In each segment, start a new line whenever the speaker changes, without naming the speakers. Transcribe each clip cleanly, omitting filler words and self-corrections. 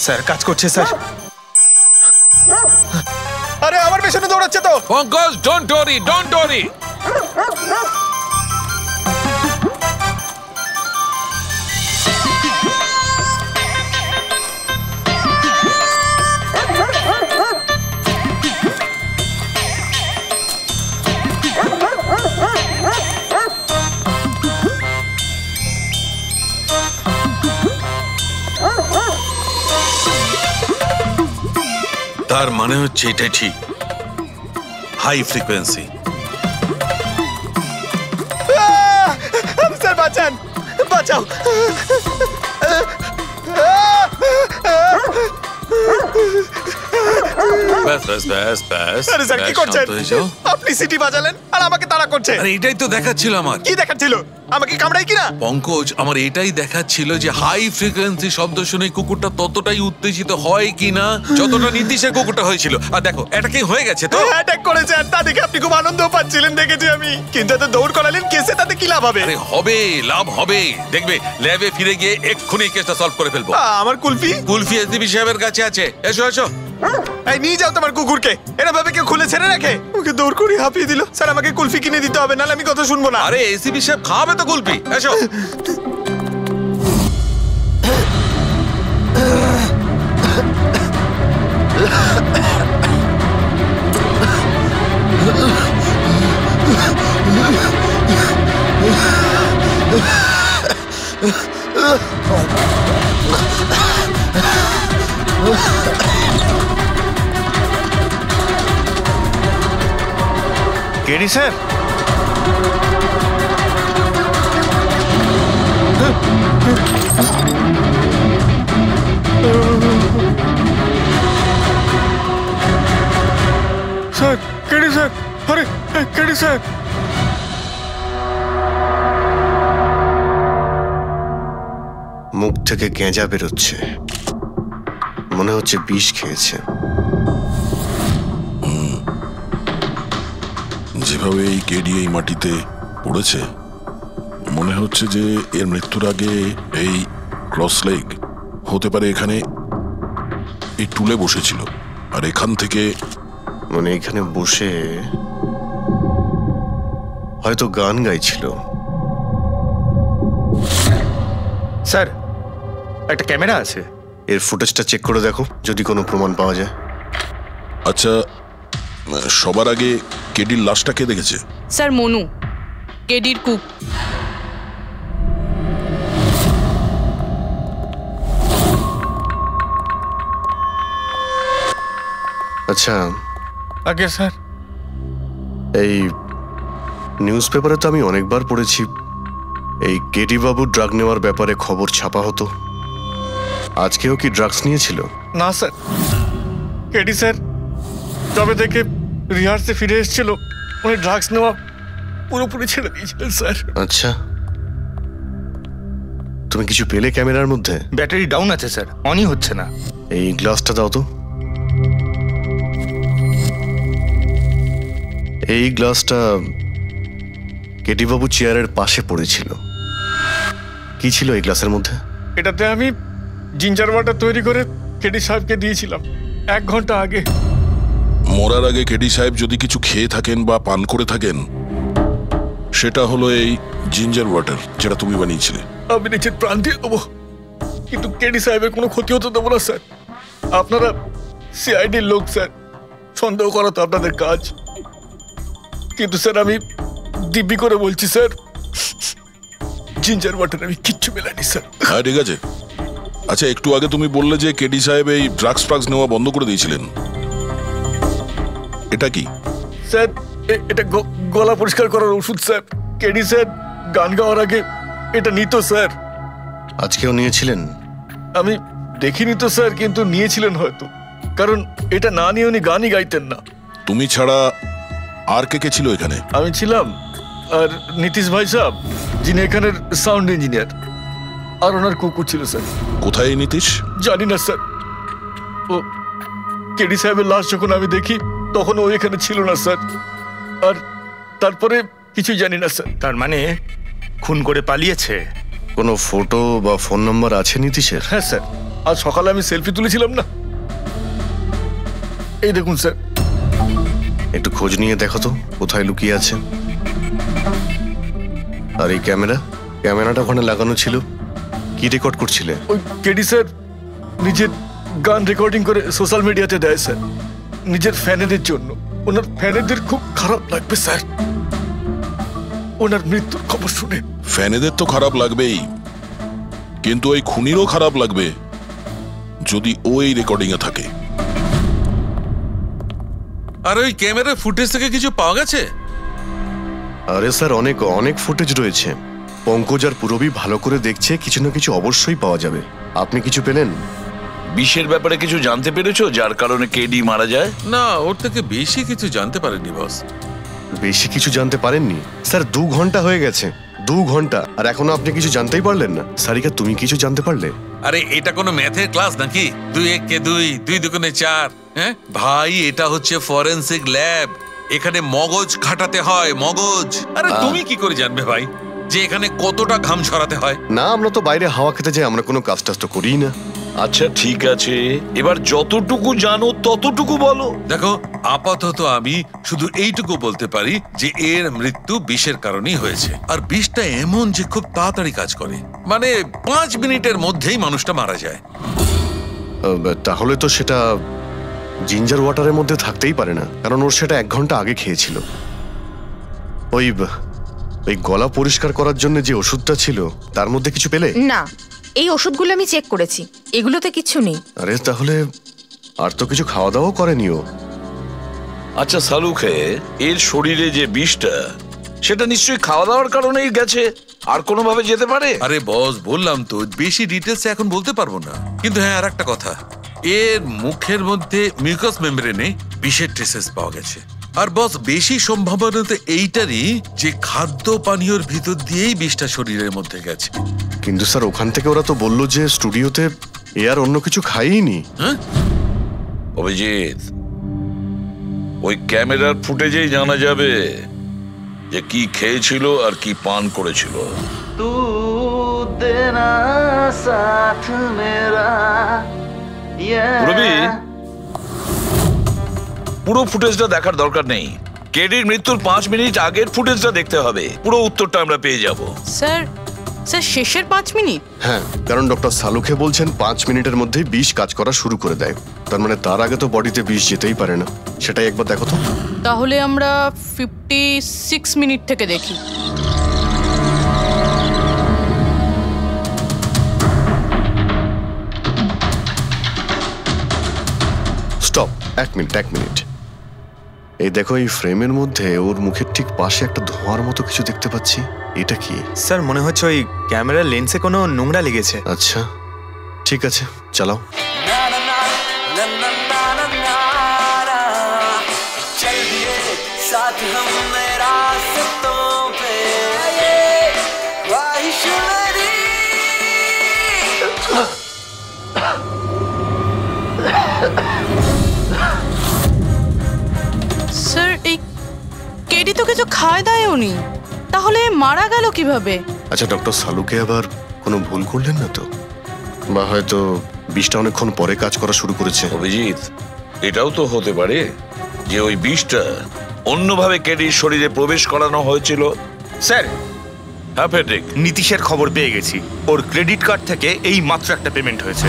Sir কাজ করছে sir. আরে আমার পেছনে দৌড়াচ্ছে তো।
Pankaj, don't worry, don't worry.
তার মানে হচ্ছে এটাই ঠিক, হাই ফ্রিকোয়েন্সি।
স্যার বাঁচান, বাঁচাও।
ব্যাস ব্যাস ব্যাস ব্যাস।
আরে স্যার কি করছেন?
শান্ত হয়ে যাও।
আপনি সিটি বাজালেন আর আমাকে তাড়া করছেন।
আরে এটাই তো দেখাচ্ছিল আমার।
কি দেখাচ্ছিল? আমাকে কামড়াই কিনা?
পঙ্কজ, আমার এটাই দেখাচ্ছিল যে হাই ফ্রিকোয়েন্সি শব্দ শুনে কুকুরটা ততটাই উত্তেজিত হয় কিনা যতটা নীতিশের কুকুরটা হয়েছিল। আর দেখো এটা কি হয়ে গেছে তো।
অ্যাটাক করেছে আর তা দেখে আপনি খুব আনন্দ পাচ্ছিলেন দেখেছি আমি। কিন্তু এত দৌড় করালেন, কেসে তাতে কি লাভ হবে?
আরে হবে, লাভ হবে। দেখবে ল্যাবে ফিরে গিয়ে এক্ষুনি কেসটা সলভ করে ফেলবো।
আমার কুলফি?
কুলফি এসডিপি সাহেবের কাছে আছে। এসো এসো।
এই নিয়ে যাও তোমার কুকুরকে। এরা ভাবে কেউ খুলে ছেড়ে রাখে? ওকে দৌড় করে হাঁপিয়ে দিল। স্যার আমাকে কুলফি কিনে দিতে হবে, নাহলে আমি কথা শুনবো না।
আরে এসডিপি সাহেব খাবে তো কুলফি। এসো।
KD sir? Sir KD sir? আরে কেডি স্যার? মুখ থেকে গেঁজা বেরোচ্ছে, মনে হচ্ছে বিষ খেয়েছে।
যেভাবে এই কেডি এই মাটিতে পড়েছে, মনে হচ্ছে যে এর মৃত্যুর আগে এই ক্রস লেগ হতে পারে এখানে এই টুলে বসেছিল, আর এখান থেকে
মানে এখানে বসে হয়তো গান গাইছিল। স্যার একটা ক্যামেরা আছে, এর ফুটেজটা চেক করে দেখো, যদি কোনো প্রমাণ পাওয়া যায়।
আচ্ছা, সবার আগে কেডির লাশটা কে দেখেছে?
স্যার মনু, কেডির কুক।
আচ্ছা আগে স্যার, এই নিউজ পেপারে তো আমি অনেকবার পড়েছি এই কেডি বাবু ড্রাগ নেওয়ার ব্যাপারে খবর ছাপা হতো। আজকেও কি ড্রাগস নিয়েছিল?
না স্যার, কেডি স্যার তবে থেকে রিহার্সে ফিরে এসেছিল, উনি ড্রাগস নেওয়া পুরোপুরি ছেড়ে দিয়েছিলেন স্যার।
আচ্ছা, তুমি কিছু পেলে ক্যামেরার মধ্যে?
ব্যাটারি ডাউন আছে স্যার, অনই হচ্ছে না।
এই গ্লাসটা দাও তো। এই গ্লাসটা কেডি বাবু চেয়ারের পাশে পড়েছিল। কি ছিল এই গ্লাসের মধ্যে?
এটাতে আমি জিঞ্জার ওয়াটার তৈরি করে কেডি সাহেবকে দিয়েছিলাম 1 ঘন্টা আগে।
মরার আগে কেডি সাহেব যদি কিছু খেয়ে থাকেন বা পান করে থাকেন, সেটা হলো এই জিঞ্জার ওয়াটার, যেটা তুমি বানিয়েছিলে।
আমি নিজের প্রাণ দিয়ে দেবো, কিন্তু কেডি সাহেবের কোনো ক্ষতি হতে দেবো না স্যার। আপনারা সিআইডির লোক স্যার, সন্দেহ করা তো আপনাদের কাজ। কিন্তু স্যার আমি দিব্যি করে বলছি স্যার, জিঞ্জার ওয়াটার আমি কিচ্ছু মেলাইনি স্যার।
হ্যাঁ ঠিক আছে। আচ্ছা, একটু আগে তুমি বললে যে কেডি সাহেব এই ড্রাগস ফ্রাগস নেওয়া বন্ধ করে দিয়েছিলেন, এটা কি?
স্যার এটা গলা পরিষ্কার করার ওষুধ স্যার। কেডি স্যার গান গাওয়ার আগে এটা নিত স্যার।
আজকেও নিয়েছিলেন?
আমি দেখিনি তো স্যার, কিন্তু নিয়েছিলেন হয়তো, কারণ এটা না নিয়ে উনি গানই গাইতেন না।
তুমি ছাড়া আর কে কে ছিল এখানে?
আমি ছিলাম, আর নীতিশ ভাই সাহেব যিনি এখানের সাউন্ড ইঞ্জিনিয়ার, আর ওনার কুকুর ছিল স্যার।
কোথায় এই নীতিশ?
জানি না স্যার। ও কেডি সাহেবের লাশ যখন আমি দেখি তখন ও এখানে ছিল না স্যার, আর তারপরে কিছুই জানি না স্যার।
তার মানে খুন করে পালিয়েছে?
কোনো ফটো বা ফোন নাম্বার আছে নীতিশের?
হ্যাঁ স্যার, আজ সকালে আমি সেলফি তুলেছিলাম না, এই দেখুন স্যার।
একটু খোঁজ নিয়ে দেখো তো কোথায় লুকিয়ে আছে। আর এই ক্যামেরাটা ওখানে লাগানো ছিল, কি রেকর্ড করছিলে?
ওই কেডি স্যার নিজের গান রেকর্ডিং করে সোশ্যাল মিডিয়াতে দেয় স্যার, নিজের ফ্যানেদের জন্য। ওনার ফ্যানেদের খুব খারাপ লাগবে স্যার ওনার মৃত্যুর খবর শুনে।
ফ্যানেদের তো খারাপ লাগবেই, কিন্তু ওই খুনিরও খারাপ লাগবে যদি ও এই রেকর্ডিং এ থাকে।
আর ওই ক্যামেরার ফুটেজ থেকে কিছু পাওয়া গেছে?
আরে স্যার অনেক অনেক ফুটেজ রয়েছে। পঙ্কজ আর পুরবী ভালো করে দেখছে, কিছু না কিছু অবশ্যই পাওয়া যাবে। আপনি কিছু পেলেন?
বিষের ব্যাপারে কিছু জানতে পেরেছো যার কারণে কেডি মারা যায়?
না, ওর থেকে বেশি কিছু জানতে পারেনি বস।
বেশি কিছু জানতে পারেননি স্যার? 2 ঘন্টা হয়ে গেছে, 2 ঘন্টা, আর এখনো আপনি কিছু জানতেই পারলেন না। সারিকা, তুমি কিছু জানতে পারলে?
আরে এটা কোনো ম্যাথের ক্লাস নাকি? 2 × 1 = 2, 2 × 2 = 4। হ্যাঁ ভাই, এটা হচ্ছে ফরেনসিক ল্যাব, এখানে মগজ খাটাতে হয়, মগজ। আরে তুমি কি করে জানবে ভাই যে এখানে কতটা ঘাম ছড়াতে হয়?
না, আমরা তো বাইরে হাওয়া খেতে যাই, আমরা কোনো কাজ টাজ তো করিই না।
আচ্ছা ঠিক আছে, এবার যতটুকু জানো ততটুকু বলো।
দেখো, আপাতত আমি শুধু এইটুকু বলতে পারি যে এর মৃত্যু বিষের কারণেই হয়েছে। আর বিষটা এমন যে খুব তাড়াতাড়ি কাজ করে, মানে 5 মিনিটের মধ্যেই মানুষটা মারা যায়।
তাহলে তো সেটা জিঞ্জার ওয়াটারের মধ্যে থাকতেই পারে না, কারণ ওর সেটা 1 ঘন্টা আগে খেয়েছিল। ওই গলা পরিষ্কার করার জন্য যে ওষুধটা ছিল তার মধ্যে কিছু পেলে?
না, এই ওষুধগুলো আমি চেক করেছি, এগুলোতে কিছু নেই।
আরে তাহলে আর তো কিছু খাওয়া দাওয়া করেনি ও।
আচ্ছা সালুখে, এর শরীরে যে বিষটা, সেটা নিশ্চয়ই খাওয়া দাওয়ার কারণেই গেছে, আর কোনোভাবে যেতে পারে?
আরে বস, বললাম তো বেশি ডিটেলস এখন বলতে পারবো না। কিন্তু হ্যাঁ, আর একটা কথা, এর মুখের মধ্যে মিউকাস মেমব্রেনে বিষের ট্রেসেস পাওয়া গেছে। আর বস, বেশি সম্ভাবনা তো এইটারই যে খাদ্য পানীয়র ভিতর দিয়েই বিষটা শরীরের মধ্যে গেছে।
কিন্তু স্যার ওখান থেকে ওরা তো বললো যে স্টুডিওতে এ আর অন্য কিছু খাইনি।
হ্যাঁ,
অভিজিৎ, ওই ক্যামেরার ফুটেজেই জানা যাবে যে কি খেয়েছিল আর কি পান করেছিল। পুরবী, পুরো ফুটেজটা দেখার দরকার নেই, কেডির মৃত্যুর 5 মিনিট আগের ফুটেজটা দেখতে হবে। পুরো উত্তরটা আমরা পেয়ে যাব।
স্যার, শেষের 5 মিনিট?
হ্যাঁ, কারণ ডক্টর সালুখে বলছেন 5 মিনিটের মধ্যেই বিষ কাজ করা শুরু করে দেয়। তার মানে তার আগে তো বডিতে বিষ যেতেই পারে না। সেটাই একবার দেখো তো।
তাহলে আমরা 56 মিনিট থেকে দেখি।
Stop, 1 minute. এই দেখো, এই ফ্রেমের মধ্যে ওর মুখের ঠিক পাশে একটা ধোঁয়ার মতো কিছু দেখতে পাচ্ছি। এটা কি?
স্যার, মনে হচ্ছে ওই ক্যামেরার লেন্সে কোনো নোংরা লেগেছে।
আচ্ছা ঠিক আছে, চালাও।
স্যার, এই কেডি তো কিছু খায় দায়ও নি, তাহলে মারা গেল কিভাবে?
আচ্ছা, ডক্টর সালুকে আবার কোনো ভুল করলেন না তো? বা হয়তো বিষটা অনেকক্ষণ পরে কাজ করা শুরু করেছে।
অভিজিৎ, এটাও তো হতে পারে যে ওই বিষটা অন্যভাবে কেডির শরীরে প্রবেশ করানো হয়েছিল।
স্যার,
হ্যাঁ ফেডরিক,
নীতিশের খবর পেয়ে গেছি। ওর ক্রেডিট কার্ড থেকে এই মাত্র একটা পেমেন্ট হয়েছে।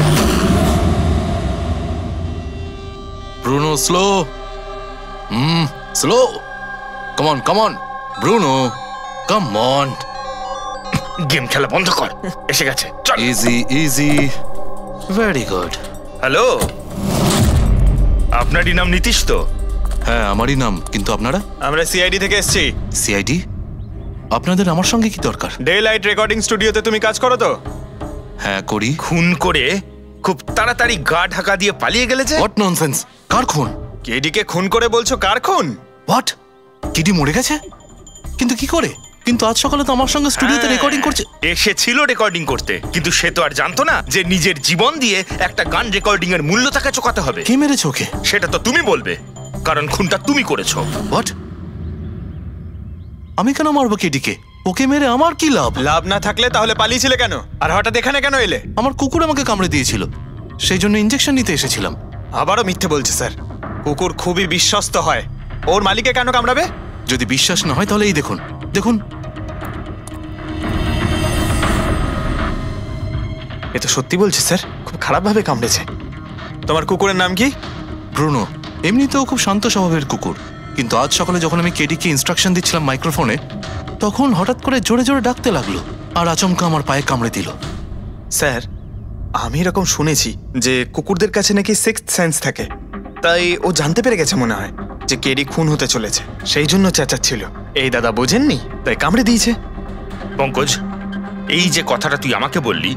Bruno, slow. Slow. Come on Bruno, come on.
Game খেলা বন্ধ কর, এসে গেছে, চল।
Easy, very good.
হ্যালো, আপনারই নাম নীতিশ তো?
হ্যাঁ, আমারই নাম। কিন্তু আপনারা?
আমরা সিআইডি থেকে এসেছি।
সিআইডি? আপনাদের আমার সঙ্গে কি দরকার?
ডে লাইট রেকর্ডিং স্টুডিওতে তুমি কাজ করো তো?
হ্যাঁ, করি।
খুন করে খুব তাড়াতাড়ি গা ঢাকা দিয়ে পালিয়ে গেলে যে?
What nonsense! কার খুন?
কেডিকে খুন করে বলছো কার খুন?
হোয়াট? কেডি মরে গেছে? কিন্তু কি করে? কিন্তু আজ সকালে তো আমার সঙ্গে স্টুডিওতে রেকর্ডিং করছে।
এসেছিল রেকর্ডিং করতে, কিন্তু সে তো আর জানতো না যে নিজের জীবন দিয়ে একটা গান রেকর্ডিং এর মূল্য তাকে চোকাতে হবে।
কে মেরেছে ওকে?
সেটা তো তুমি বলবে, কারণ খুনটা তুমি করেছো।
হোয়াট? আমি কেন মারবো কেডিকে? ওকে মেরে আমার কি লাভ?
লাভ না থাকলে তাহলে পালিয়েছিলে কেন? আর হঠাৎ এখানে কেন এলে?
আমার কুকুর আমাকে কামড়ে দিয়েছিল। সেই জন্য ইঞ্জেকশন নিতে এসেছিলাম।
আবারও মিথ্যে বলছে স্যার। কুকুর খুবই বিশ্বস্ত হয়, ওর মালিককে কেন কামড়াবে?
যদি বিশ্বাস না হয় তাহলে এই দেখুন, দেখুন।
এ তো সত্যি বলছে স্যার, খুব খারাপভাবে কামড়েছে। তোমার কুকুরের নাম কি?
ব্রুনো। এমনিতেও খুব শান্ত স্বভাবের কুকুর, কিন্তু আজ সকালে যখন আমি কেডিকে ইনস্ট্রাকশন দিচ্ছিলাম মাইক্রোফোনে, তখন হঠাৎ করে জোরে জোরে ডাকতে লাগলো আর আচমকা আমার পায়ে কামড়ে দিল।
স্যার, আমি এরকম শুনেছি যে কুকুরদের কাছে নাকি সিক্সথ সেন্স থাকে, তাই ও জানতে পেরে গেছে মনে হয় যে কেডি খুন হতে চলেছে, সেই জন্য চেঁচাচ্ছিল। এই দাদা বোঝেননি, তাই কামড়ে দিয়েছে।
পঙ্কজ, এই যে কথাটা তুই আমাকে বললি,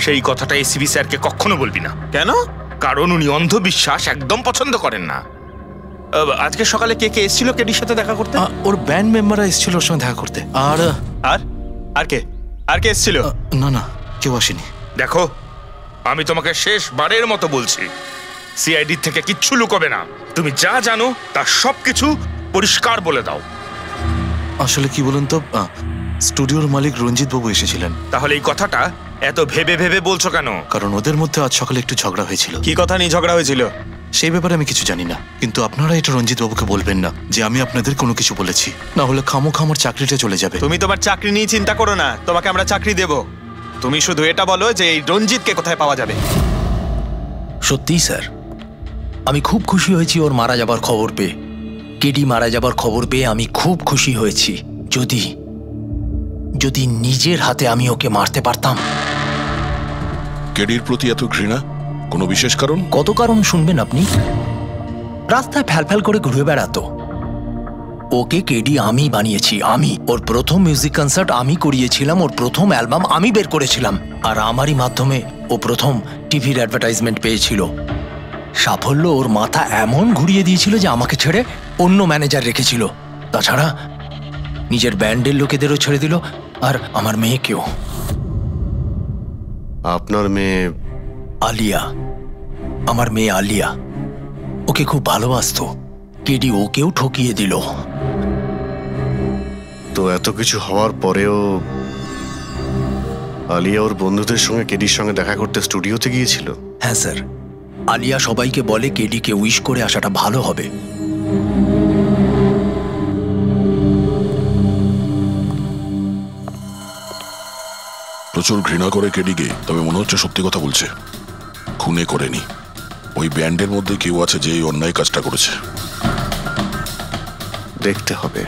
সেই কথাটা এসিবি স্যারকে কখনো বলবি না।
কেন?
কারণ উনি অন্ধবিশ্বাস একদম পছন্দ করেন না। আজকে সকালে কে কে এসেছিল কেডির সাথে দেখা করতে?
ওর ব্যান্ড মেম্বাররা এসেছিল ওর সঙ্গে দেখা করতে। আর
আর আর কে আর কে এসেছিল?
না না, কেউ আসেনি।
দেখো, আমি তোমাকে শেষবারের মতো বলছি, সিআইডি থেকে কিচ্ছু লুকোবে না। তুমি যা জানো তার সবকিছু পরিষ্কার বলে দাও।
আসলে কি বলুন তো, স্টুডিওর মালিক রঞ্জিত বাবু এসেছিলেন।
তাহলে এই কথাটা এত ভেবে ভেবে বলছো কেন?
কারণ ওদের মধ্যে আজ সকালে একটু ঝগড়া হয়েছিল।
কি কথা নিয়ে ঝগড়া হয়েছিল?
সেই ব্যাপারে আমি কিছু জানি না, কিন্তু আপনারা এটা রঞ্জিত বাবুকে বলবেন না যে আমি আপনাদের কোনো কিছু বলেছি, না হলে খামোখা আমার চাকরিটা চলে যাবে।
তুমি তোমার চাকরি নিয়ে চিন্তা করো না, তোমাকে আমরা চাকরি দেব। তুমি শুধু এটা বলো যে এই রঞ্জিতকে কোথায় পাওয়া যাবে।
সত্যিই স্যার, আমি খুব খুশি হয়েছি ওর মারা যাবার খবর পেয়ে। কেডি মারা যাবার খবর পেয়ে আমি খুব খুশি হয়েছি। যদি যদি নিজের হাতে আমি ওকে মারতে পারতাম।
কেডির প্রতি এত ঘৃণা, কোনো বিশেষ কারণ?
কত কারণ শুনবেন আপনি? রাস্তায় ফ্যালফ্যাল করে ঘুরে বেড়াতো। ওকে কেডি আমি বানিয়েছি, আমি। ওর প্রথম মিউজিক কনসার্ট আমি করিয়েছিলাম, ওর প্রথম অ্যালবাম আমি বের করেছিলাম, আর আমারই মাধ্যমে ও প্রথম টিভির অ্যাডভার্টাইজমেন্ট পেয়েছিল। সাফল্য ওর মাথা এমন ঘুরিয়ে দিয়েছিল যে আমাকে ছেড়ে অন্য ম্যানেজার রেখেছিল। তাছাড়া নিজের ব্যান্ডের লোকেদেরও ছেড়ে দিল, আর আমার মেয়েকেও।
আপনার মেয়ে?
আলিয়া, আমার মেয়ে আলিয়া। ওকে খুব ভালোবাসতো, কেডি ওকেও ঠকিয়ে দিল।
তো এত কিছু হওয়ার পরেও আলিয়া ওর বন্ধুদের সঙ্গে কেডির সঙ্গে দেখা করতে স্টুডিওতে গিয়েছিল?
হ্যাঁ স্যার, আলিয়া সবাইকে বলে কেডিকে উইশ করে আসাটা ভালো হবে।
প্রচুর ঘৃণা করে কেডিকে, তবে মনে হচ্ছে সত্যি কথা বলছে। খুনে করেনি, ওই ব্যান্ডের মধ্যে কেউ আছে যে এই অন্যায় কাজটা করেছে।
দেখতে হবে।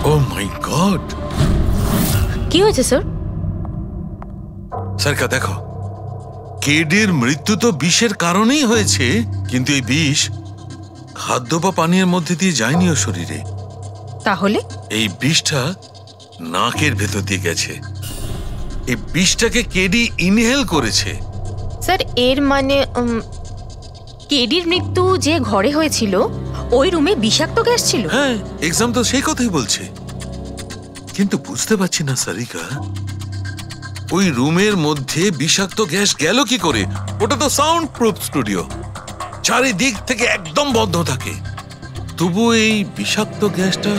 ও মাই গড!
কি হয়েছে স্যার?
স্যারকা দেখো, কেডির মৃত্যু তো বিষের কারণেই হয়েছে, কিন্তু এই বিষ খাদ্য বা পানীয়ের মধ্যে দিয়ে যায়নি ও শরীরে।
তাহলে
এই বিষটা নাকের ভেতর দিয়ে গেছে। এই বিষটাকে কেডি ইনহেল করেছে।
স্যার, এর মানে কেডির মৃত্যু যে ঘরে হয়েছিল ওই রুমে বিষাক্ত গ্যাস ছিল?
হ্যাঁ, এক্সাম তো সেই কথাই বলছে, কিন্তু বুঝতে পারছি না সারিকা, ওই রুমের মধ্যে বিষাক্ত গ্যাস গেল কি করে? ওটা তো সাউন্ড প্রুফ স্টুডিও, চারিদিক থেকে একদম বন্ধ থাকে, তবু এই বিষাক্ত গ্যাসটা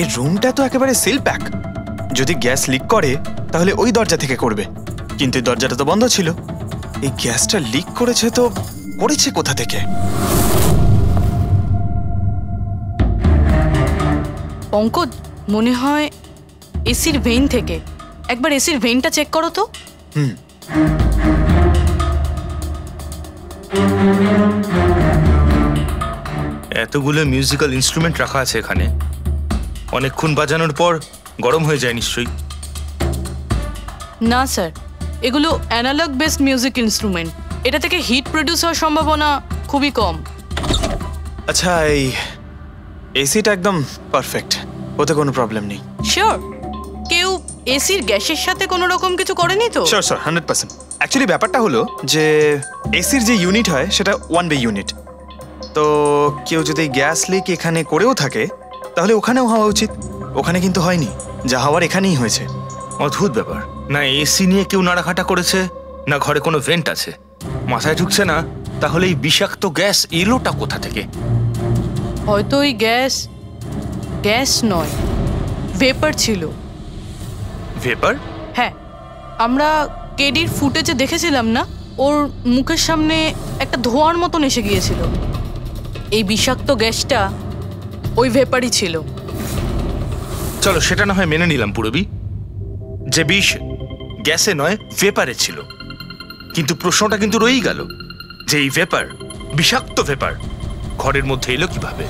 এই রুমটা তো একেবারে সিল প্যাক। যদি গ্যাস লিক করে তাহলে ওই দরজা থেকে করবে, কিন্তু এই দরজাটা তো বন্ধ ছিল। এই গ্যাসটা লিক করেছে তো করেছে কোথা থেকে?
পঙ্কজ, মনে হয় এসির ভেইন থেকে। একবার এসির ভেইনটা চেক করো তো।
এতগুলো মিউজিক্যাল ইনস্ট্রুমেন্ট রাখা আছে এখানে, অনেকক্ষণ বাজানোর পর গরম হয়ে যায় নিশ্চয়ই।
না স্যার, এগুলো অ্যানালগ বেসড মিউজিক ইনস্ট্রুমেন্ট। এটা থেকে হিট প্রডিউস হওয়ার সম্ভাবনা খুবই কম।
আচ্ছা, এই এসিটা একদম পারফেক্ট, ওতে কোনো প্রবলেম নেই?
শিওর? কেউ এসির গ্যাসের সাথে কোনো রকম কিছু করেনি তো?
Sure sir, 100%। অ্যাকচুয়ালি ব্যাপারটা হলো যে এসির যে ইউনিট হয় সেটা ওয়ান ওয়ে ইউনিট, তো কেউ যদি গ্যাস লিক এখানে করেও থাকে তাহলে ওখানেও হওয়া উচিত। ওখানে কিন্তু হয়নি, যা হওয়ার এখানেই হয়েছে।
অদ্ভুত ব্যাপার, না এসি নিয়ে কেউ নাড়াঘাটা করেছে, না ঘরে কোনো ভেন্ট আছে, মাথায় ঢুকছে না। তাহলে এই বিষাক্ত গ্যাস এলোটা কোথা থেকে?
হয়তো ওই গ্যাস নয়, ভেপার ছিল।
ভেপার?
হ্যাঁ, আমরা কেডির ফুটেজে দেখেছিলাম না, ওর মুখের সামনে একটা ধোঁয়ার মতন এসে গিয়েছিল। এই বিষাক্ত গ্যাসটা ওই ভেপারই ছিল।
চলো সেটা না হয় মেনে নিলাম পুরবি, যে বিষ গ্যাসে নয় ভেপারে ছিল, কিন্তু প্রশ্নটা কিন্তু রয়েই গেল যে এই ভেপার, বিষাক্ত ভেপার ঘরের মধ্যে এলো কিভাবে?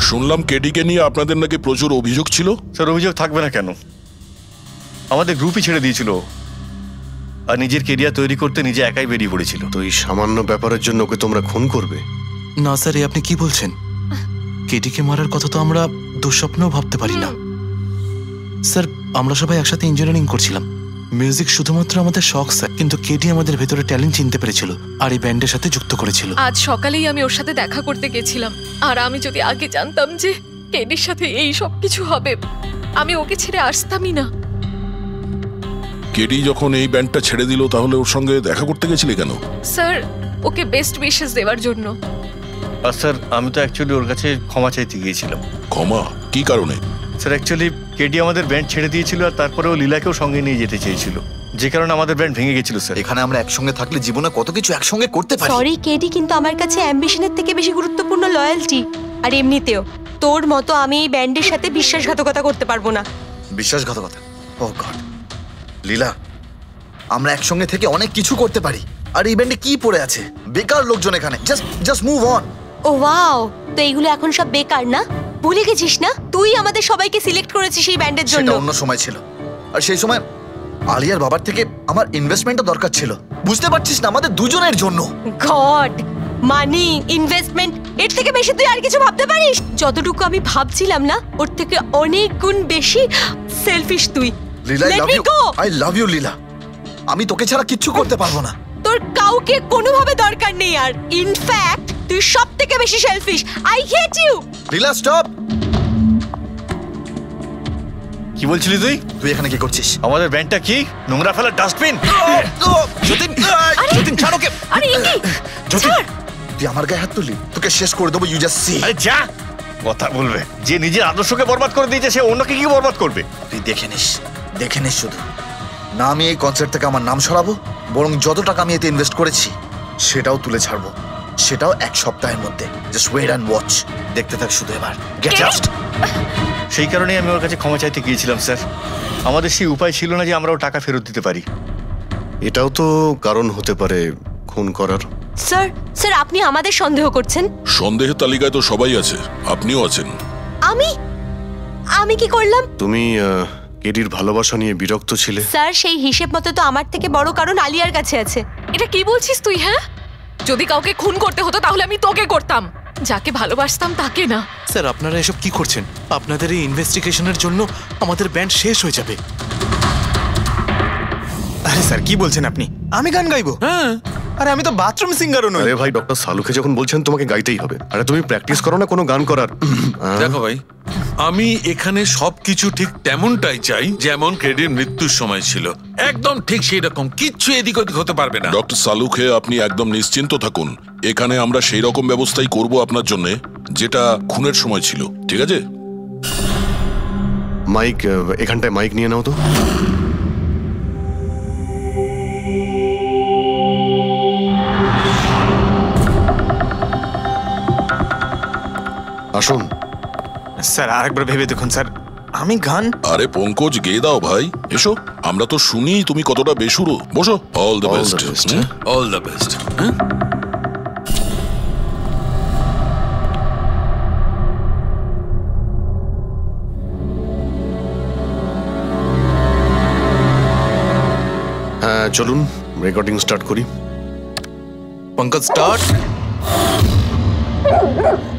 শুনলাম কেডিকে নিয়ে আপনাদের নাকি প্রচুর অভিযোগ ছিল।
স্যার, অভিযোগ থাকবে না কেন? আমাদের গ্রুপই ছেড়ে দিয়েছিল, আর নিজের কেরিয়ার তৈরি করতে নিজে একাই বেরিয়ে পড়েছিল।
তো এই সামান্য ব্যাপারের জন্য ওকে তোমরা খুন করবে?
না স্যার, এ আপনি কি বলছেন? কেডিকে মারার কথা তো আমরা দুঃস্বপ্নেও ভাবতে পারি না। স্যার, আমরা সবাই একসাথে ইঞ্জিনিয়ারিং করছিলাম, মিউজিক শুধুমাত্র আমাদের শখ স্যার, কিন্তু কেডি আমাদের ভেতরে ট্যালেন্ট চিনতে পেরেছিল আর এই ব্যান্ডের সাথে যুক্ত করেছিল।
আজ সকালেই আমি ওর সাথে দেখা করতে গেছিলাম, আর আমি যদি আগে জানতাম যে কেডির সাথে এই সব কিছু হবে, আমি ওকে ছেড়ে আসতামই না।
কেডি যখন এই ব্যান্ডটা ছেড়ে দিল তাহলে ওর সঙ্গে দেখা করতে গেছিলে কেন?
স্যার, ওকে বেস্ট উইশেস দেওয়ার জন্য।
আর স্যার, আমি তো অ্যাকচুয়ালি ওর কাছে ক্ষমা চাইতে গিয়েছিলাম।
ক্ষমা? কি কারণে?
স্যার, অ্যাকচুয়ালি কেডি আমাদের ব্যান্ড ছেড়ে দিয়েছিল, আর তারপরেও লীলাকেও সঙ্গে নিয়ে যেতে চেয়েছিল, যে কারণে আমাদের ব্যান্ড ভেঙে গেছিল। স্যার,
এখানে আমরা একসঙ্গে থাকলে জীবনে কত কিছু একসঙ্গে করতে পারি।
সরি কেডি, কিন্তু আমার কাছে অ্যাম্বিশনের থেকে বেশি গুরুত্বপূর্ণ লয়্যালটি। আর এমনিতেও তোর মতো আমি এই ব্যান্ডের সাথে বিশ্বাসঘাতকতা করতে পারবো না।
বিশ্বাসঘাতকতা? ও গড, লীলা, আমরা একসঙ্গে থেকে অনেক কিছু করতে পারি। আর এই ব্যান্ডে কি পড়ে আছে? বেকার লোকজন এখানে। Just move on.
ও ওয়াও, তো এইগুলো এখন সব বেকার না? ভুলে গেছিস না তুই আমাদের সবাইকে সিলেক্ট করেছিস এই ব্যান্ডের জন্য?
সেটা অন্য সময় ছিল, আর সেই সময় আলিয়ার বাবার থেকে আমার ইনভেস্টমেন্টও দরকার ছিল। বুঝতে পারছিস না, আমাদের দুজনের জন্য।
গড, মানি, ইনভেস্টমেন্ট, এর থেকে বেশি তুই আর কিছু ভাবতে পারিস? যতটুকু আমি ভাবছিলাম না, ওর থেকে অনেক গুণ বেশি সেলফিশ তুই।
লীলা, আই লাভ ইউ লীলা। আমি তোকে ছাড়া কিচ্ছু করতে পারবো না।
তোর কাউকে কোনোভাবে দরকার নেই, আর ইনফ্যাক্ট তুই সব থেকে বেশি selfish. I hate you.
Leela, stop.
কি বলছিলি তুই?
তুই এখানে কি করছিস?
আমাদের ব্যান্ডটা কি নোংরা ফেলার ডাস্টবিন?
যতীন,
যতীন ছাড়ো কে।
আরে এই কি?
যতীন, তুই আমার গায়ে হাত তুললি, তোকে শেষ করে দেবো। You just see.
আরে যা, কথা বলবে। যে নিজের আদর্শকে বরবাদ করে দিয়েছে, সে অন্যকে কি বরবাদ করবে?
তুই দেখে নিস শুধু। না আমি এই কনসার্ট থেকে আমার নাম সরাবো, বরং যত টাকা আমি এতে ইনভেস্ট করেছি সেটাও তুলে ছাড়বো, সেটাও এক সপ্তাহের মধ্যে। Just wait and watch. দেখতে থাক শুধু এবার। Get lost.
সেই কারণেই আমি ওর কাছে ক্ষমা চাইতে গিয়েছিলাম স্যার। আমাদের সেই উপায় ছিল না যে আমরাও টাকা ফেরত দিতে পারি।
এটাও তো কারণ হতে পারে খুন করার।
স্যার, আপনি আমাদের সন্দেহ করছেন?
সন্দেহের তালিকায় তো সবাই আছে, আপনিও আছেন।
আমি কি করলাম?
তুমি কেডির ভালোবাসা নিয়ে বিরক্ত ছিলে।
স্যার, সেই হিসেব মতো তো আমার থেকে বড় কারণ আলিয়ার কাছে আছে।
এটা কি বলছিস তুই? হ্যাঁ, যদি কাউকে খুন করতে হতো তাহলে আমি তোকে করতাম, যাকে ভালোবাসতাম তাকে না।
স্যার, আপনারা এসব কি করছেন? আপনাদের এই ইনভেস্টিগেশনের জন্য আমাদের ব্যান্ড শেষ হয়ে যাবে।
আরে স্যার, কি বলছেন আপনি? আমি গান গাইবো?
হ্যাঁ।
আরে আমি তো বাথরুম সিঙ্গারও নই।
আরে ভাই, ডক্টর সালুকে যখন বলছেন তোমাকে গাইতেই হবে। আরে তুমি প্র্যাকটিস করো না কোনো গান করার?
দেখো ভাই, আমি এখানে সবকিছু ঠিক তেমনটাই চাই যেমন কেডির মৃত্যুর সময় ছিল। একদম ঠিক সেই রকম, কিচ্ছু এদিক ওদিক হতে পারবে না।
ডক্টর সালুকে আপনি একদম নিশ্চিন্ত থাকুন, এখানে আমরা সেই রকম ব্যবস্থাই করব আপনার জন্য যেটা খুনের সময় ছিল। ঠিক আছে?
মাইক, এখানটায় মাইক নিয়ে নাও তো। আসুন
স্যার, আরেকবার ভেবে দেখুন স্যার, আমি গান।
আরে পঙ্কজ, গেয়ে দাও ভাই, এসো। আমরা তো শুনি তুমি কতটা বেসুরো। বসো। All the best.
All the best.
হ্যাঁ চলুন রেকর্ডিং স্টার্ট করি।
Pankaj start.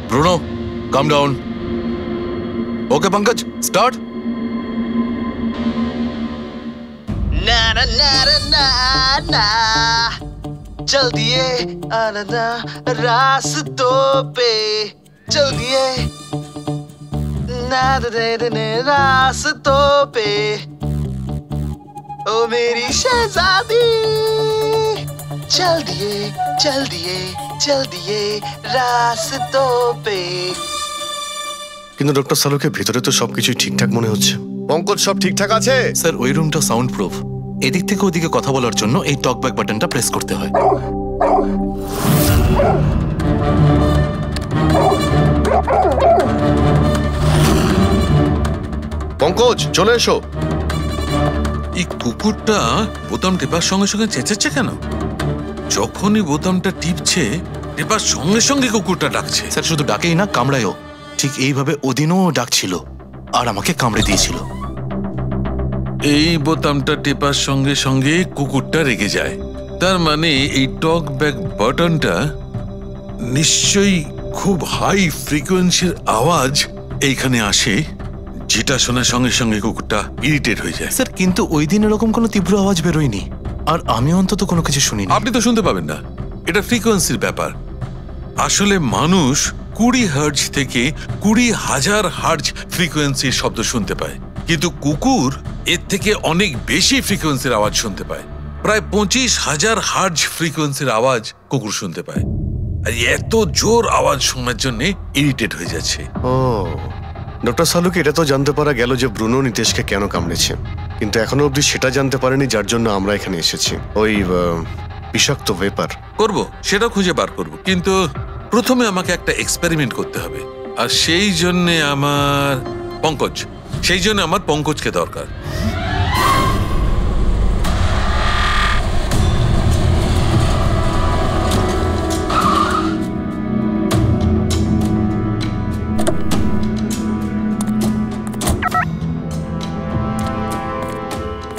Bruno come down. Okay Pankaj start.
ना ना ना ना ना चल दिए आनंदा रास्तों पे चल दिए ना दे दे रास्तों पे ओ मेरी शहजादी चल दिए चल दिए चल दिए रास्तों पे।
কিন্তু ডক্টর সালুকে ভিতরে তো সবকিছু ঠিকঠাক মনে হচ্ছে। পঙ্কজ সব ঠিকঠাক আছে?
স্যার ওই রুমটা সাউন্ড প্রুফ। এদিক থেকে ওদিকে কথা বলার জন্য এই টক ব্যাক বাটনটা প্রেস করতে হয়।
পঙ্কজ চলে এসো।
এই কুকুরটা বোতাম টেপার সঙ্গে সঙ্গে চেঁচাচ্ছে কেন? যখনই বোতামটা টিপছে টেপার সঙ্গে সঙ্গে কুকুরটা ডাকছে।
স্যার শুধু ডাকেই না, কামড়ায়ও। ঠিক এইভাবে ওদিনও ডাকছিল আর আমাকে কামড়ে দিয়েছিল।
এই বোতামটা টেপার সঙ্গে সঙ্গে কুকুরটা রেগে যায়। তার মানে এই টক ব্যাক বাটনটা নিশ্চয়ই খুব হাই ফ্রিকোয়েন্সির আওয়াজ এইখানে আসে, যেটা শোনার সঙ্গে সঙ্গে কুকুরটা ইরিটেট হয়ে যায়।
স্যার কিন্তু ওই দিন এরকম কোনো তীব্র আওয়াজ বেরোয়নি, আর আমি অন্তত কোনো কিছু শুনিনি।
আপনি তো শুনতে পাবেন না, এটা ফ্রিকোয়েন্সির ব্যাপার। আসলে মানুষ 20 হার্জ থেকে 20,000 হার্জ ফ্রিকোয়েন্সির শব্দ শুনতে পায়, কিন্তু কুকুর এর থেকে অনেক বেশি ফ্রিকোয়েন্সির আওয়াজ শুনতে পায়। প্রায় 25,000 হার্জ ফ্রিকোয়েন্সির আওয়াজ কুকুর শুনতে পায়। আর এত জোর আওয়াজ শোনার জন্য ইরিটেট হয়ে যাচ্ছে।
ও ডক্টর সালুকে এটা তো জানতে পারা গেল যে ব্রুনো নিতেশকে কেন কামড়েছে, কিন্তু এখনো অবধি সেটা জানতে পারেনি যার জন্য আমরা এখানে এসেছি। ওই বিষাক্ত ভেপার
করব, সেটা খুঁজে বার করব, কিন্তু প্রথমে আমাকে একটা এক্সপেরিমেন্ট করতে হবে। আর সেই জন্য আমার পঙ্কজকে দরকার।